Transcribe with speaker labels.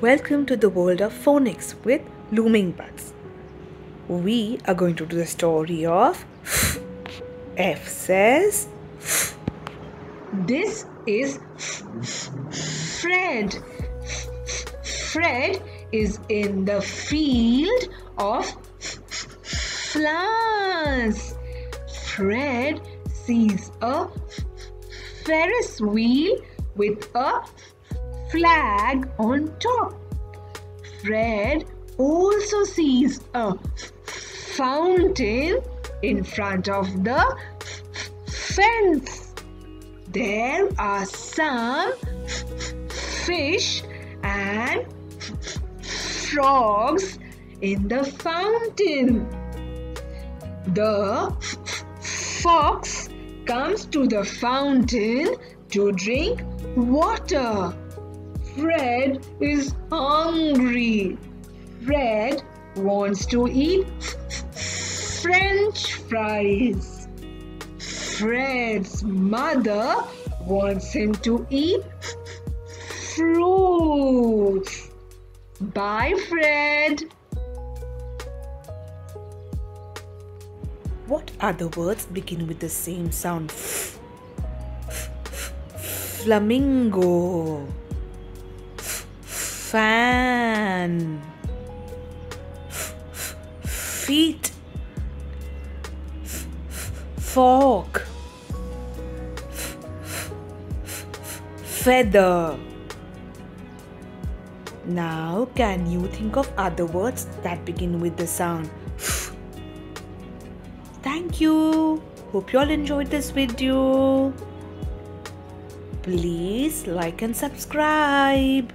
Speaker 1: Welcome to the world of phonics with looming bugs. We are going to do the story of F says.
Speaker 2: This is Fred. Fred is in the field of flowers. Fred sees a Ferris wheel with a flag on top. Fred also sees a fountain in front of the fence. There are some fish and frogs in the fountain. The fox comes to the fountain to drink water. Fred is hungry. Fred wants to eat French fries. Fred's mother wants him to eat fruits. Bye, Fred.
Speaker 1: What other words begin with the same sound? Flamingo, fan, feet, fork, feather. Now, can you think of other words that begin with the sound? Thank you. Hope you all enjoyed this video. Please like and subscribe.